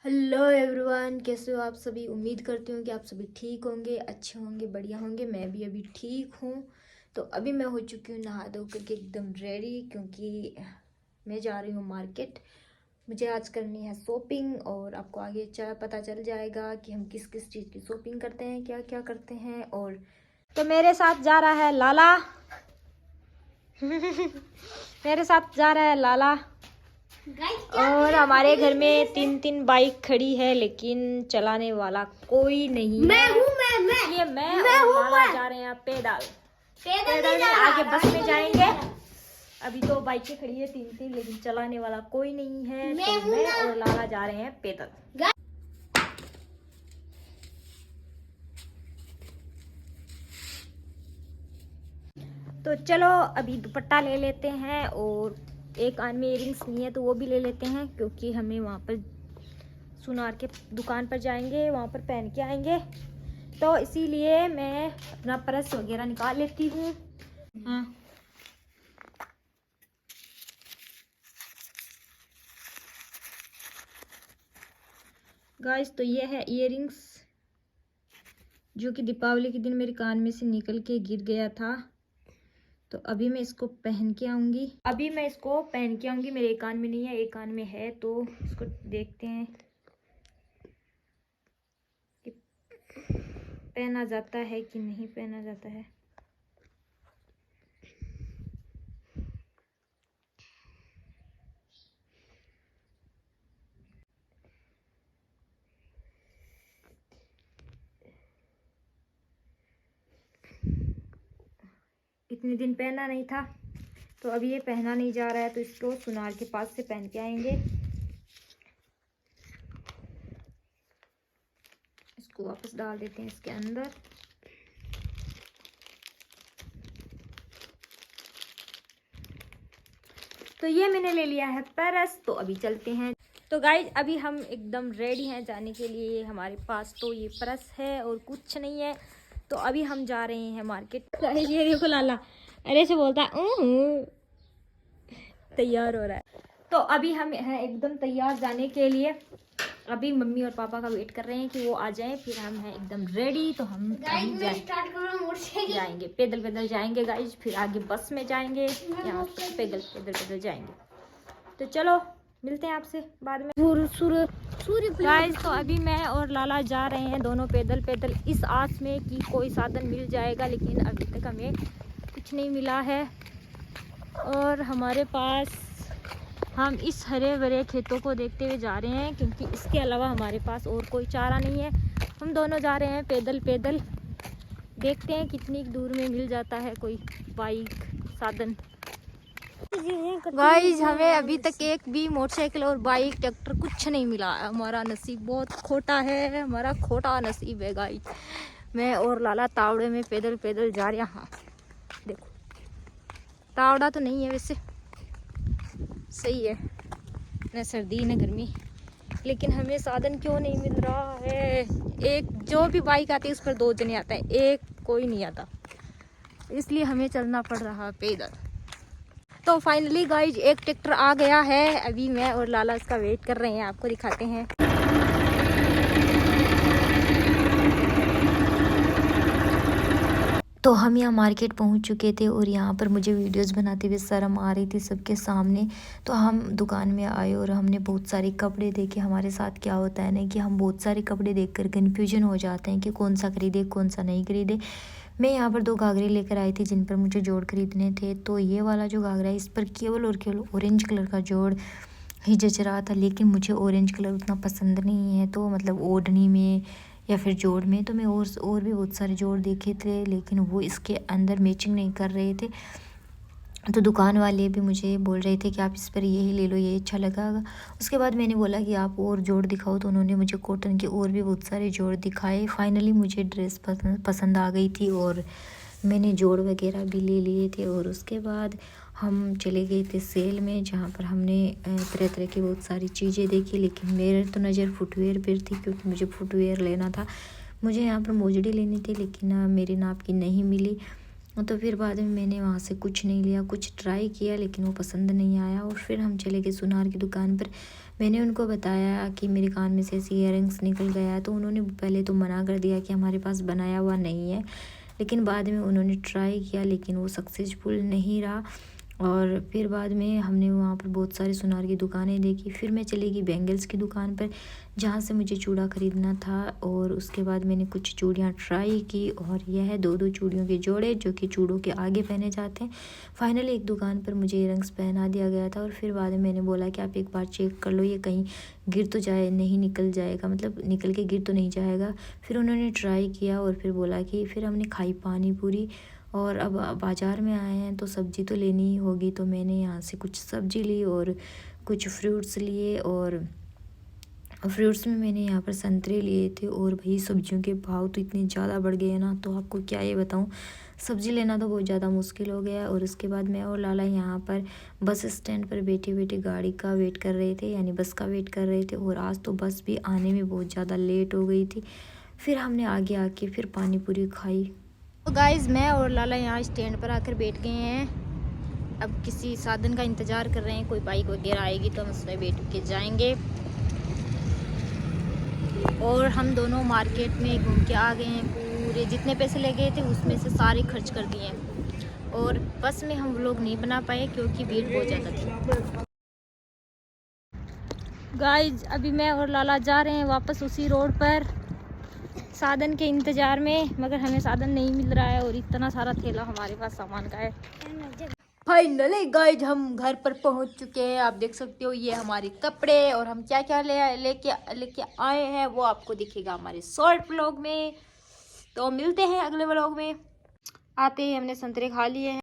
Hello everyone, कैसे हो आप सभी। उम्मीद करती हूँ कि आप सभी ठीक होंगे, अच्छे होंगे, बढ़िया होंगे। मैं भी अभी ठीक हूँ। तो अभी मैं हो चुकी हूँ नहा धो करके एकदम रेडी, क्योंकि मैं जा रही हूँ मार्केट। मुझे आज करनी है शॉपिंग और आपको आगे पता चल जाएगा कि हम किस किस चीज़ की शॉपिंग करते हैं, क्या क्या करते हैं। और तो मेरे साथ जा रहा है लाला। मेरे साथ जा रहा है लाला। और हमारे घर में 3 बाइक खड़ी है, लेकिन चलाने वाला कोई नहीं है। इसलिए मैं और लाला जा रहे हैं पैदल आगे बस में जाएंगे। अभी तो बाइकें खड़ी है 3, लेकिन चलाने वाला कोई नहीं है, तो मैं और लाला जा रहे हैं पैदल। तो चलो अभी दुपट्टा ले लेते हैं, और एक कान में इयरिंग्स नहीं है तो वो भी ले लेते हैं, क्योंकि हमें वहाँ पर सुनार के दुकान पर जाएंगे, वहाँ पर पहन के आएंगे। तो इसीलिए मैं अपना पर्स वगैरह निकाल लेती हूँ। हाँ, गाइस, तो ये है इयरिंग्स, जो कि दीपावली के दिन मेरे कान में से निकल के गिर गया था। तो अभी मैं इसको पहन के आऊँगी। मेरे एक कान में नहीं है, एक कान में है। तो इसको देखते हैं कि पहना जाता है कि नहीं पहना जाता है। इतने दिन पहना नहीं था, तो अभी ये पहना नहीं जा रहा है, तो इसको सुनार के पास से पहन के आएंगे। इसको वापस डाल देते हैं इसके अंदर। तो ये मैंने ले लिया है पर्स, तो अभी चलते हैं। तो गाइज, अभी हम एकदम रेडी हैं जाने के लिए। हमारे पास तो ये पर्स है और कुछ नहीं है, तो अभी हम जा रहे हैं मार्केट। ये देखो लाला, अरे से बोलता है तैयार हो रहा है। तो अभी हम हैं एकदम तैयार जाने के लिए। अभी मम्मी और पापा का वेट कर रहे हैं कि वो आ जाएं, फिर हम हैं एकदम रेडी। तो हम जाएंगे, पैदल जाएंगे गाइज, फिर आगे बस में जाएंगे, यहाँ पैदल जाएंगे। तो चलो मिलते हैं आपसे बाद में। गाइस, तो अभी मैं और लाला जा रहे हैं दोनों पैदल, इस आस में कि कोई साधन मिल जाएगा, लेकिन अभी तक हमें कुछ नहीं मिला है। और हमारे पास, हम इस हरे भरे खेतों को देखते हुए जा रहे हैं, क्योंकि इसके अलावा हमारे पास और कोई चारा नहीं है। हम दोनों जा रहे हैं पैदल। देखते हैं कितनी दूर में मिल जाता है कोई बाइक साधन। गाइस, हमें अभी तक एक भी मोटरसाइकिल और बाइक ट्रैक्टर कुछ नहीं मिला। हमारा नसीब बहुत खोटा है, हमारा खोटा नसीब है गाइस। मैं और लाला तावड़े में पैदल जा रहे हैं। हाँ देखो, तावड़ा तो नहीं है वैसे, सही है, न सर्दी न गर्मी, लेकिन हमें साधन क्यों नहीं मिल रहा है। एक जो भी बाइक आती है उस पर 2 जने आता है, एक कोई नहीं आता, इसलिए हमें चलना पड़ रहा है पैदल। तो फाइनली गाइज, एक ट्रैक्टर आ गया है। अभी मैं और लाला उसका वेट कर रहे हैं, आपको दिखाते हैं। तो हम यहाँ मार्केट पहुँच चुके थे, और यहाँ पर मुझे वीडियोस बनाते हुए शर्म आ रही थी सबके सामने। तो हम दुकान में आए और हमने बहुत सारे कपड़े देखे। हमारे साथ क्या होता है ना, कि हम बहुत सारे कपड़े देखकर कन्फ्यूजन हो जाते हैं कि कौन सा खरीदे कौन सा नहीं खरीदे। मैं यहाँ पर 2 घाघरे लेकर आई थी, जिन पर मुझे जोड़ खरीदने थे। तो ये वाला जो घाघरा है, इस पर केवल और केवल ऑरेंज कलर का जोड़ ही जच रहा था, लेकिन मुझे ऑरेंज कलर उतना पसंद नहीं है। तो मतलब ओढ़नी में या फिर जोड़ में, तो मैं और भी बहुत सारे जोड़ देखे थे, लेकिन वो इसके अंदर मैचिंग नहीं कर रहे थे। तो दुकान वाले भी मुझे बोल रहे थे कि आप इस पर यही ले लो, ये अच्छा लगेगा। उसके बाद मैंने बोला कि आप और जोड़ दिखाओ, तो उन्होंने मुझे कॉटन के और भी बहुत सारे जोड़ दिखाए। फाइनली मुझे ड्रेस पसंद आ गई थी, और मैंने जोड़ वगैरह भी ले लिए थे। और उसके बाद हम चले गए थे सेल में, जहाँ पर हमने तरह तरह की बहुत सारी चीज़ें देखी, लेकिन मेरे तो नज़र फुटवेयर पर थी, क्योंकि मुझे फुटवेयर लेना था। मुझे यहाँ पर मोजड़ी लेनी थी, लेकिन मेरे नाप की नहीं मिली। तो फिर बाद में मैंने वहाँ से कुछ नहीं लिया, कुछ ट्राई किया, लेकिन वो पसंद नहीं आया। और फिर हम चले गए सुनार की दुकान पर। मैंने उनको बताया कि मेरे कान में से ऐसे ईयरिंग्स निकल गया, तो उन्होंने पहले तो मना कर दिया कि हमारे पास बनाया हुआ नहीं है, लेकिन बाद में उन्होंने ट्राई किया, लेकिन वो सक्सेसफुल नहीं रहा। और फिर बाद में हमने वहाँ पर बहुत सारी सुनार की दुकानें देखी। फिर मैं चली गई बैंगल्स की दुकान पर, जहाँ से मुझे चूड़ा ख़रीदना था। और उसके बाद मैंने कुछ चूड़ियाँ ट्राई की, और यह है 2-2 चूड़ियों के जोड़े जो कि चूड़ों के आगे पहने जाते हैं। फाइनली एक दुकान पर मुझे ईयरिंग्स पहना दिया गया था, और फिर बाद में मैंने बोला कि आप एक बार चेक कर लो, ये कहीं गिर तो जाए नहीं, निकल जाएगा, मतलब निकल के गिर तो नहीं जाएगा। फिर उन्होंने ट्राई किया और फिर बोला कि फिर हमने खाई पानी पूरी। और अब बाज़ार में आए हैं तो सब्ज़ी तो लेनी ही होगी, तो मैंने यहाँ से कुछ सब्ज़ी ली और कुछ फ्रूट्स लिए। और फ्रूट्स में मैंने यहाँ पर संतरे लिए थे। और भाई सब्जियों के भाव तो इतने ज़्यादा बढ़ गए हैं ना, तो आपको क्या ये बताऊँ, सब्ज़ी लेना तो बहुत ज़्यादा मुश्किल हो गया। और उसके बाद मैं और लाला यहाँ पर बस स्टैंड पर बैठे बैठे गाड़ी का वेट कर रहे थे, यानी बस का वेट कर रहे थे। और आज तो बस भी आने में बहुत ज़्यादा लेट हो गई थी। फिर हमने आगे आके फिर पानी पूरी खाई। तो गाइज़ मैं और लाला यहाँ स्टैंड पर आकर बैठ गए हैं। अब किसी साधन का इंतज़ार कर रहे हैं, कोई बाइक वगैरह आएगी तो हम उसमें बैठ के जाएंगे। और हम दोनों मार्केट में घूम के आ गए हैं। पूरे जितने पैसे ले गए थे उसमें से सारे खर्च कर दिए हैं। और बस में हम लोग नहीं बना पाए क्योंकि भीड़ बहुत ज़्यादा थी। गाइज़ अभी मैं और लाला जा रहे हैं वापस उसी रोड पर साधन के इंतज़ार में, मगर हमें साधन नहीं मिल रहा है और इतना सारा थैला हमारे पास सामान का है। फाइनली गाइज हम घर पर पहुंच चुके हैं। आप देख सकते हो ये हमारे कपड़े, और हम क्या क्या लेके आए हैं वो आपको दिखेगा हमारे शॉर्ट व्लॉग में। तो मिलते हैं अगले व्लॉग में। आते ही हमने संतरे खा लिए हैं।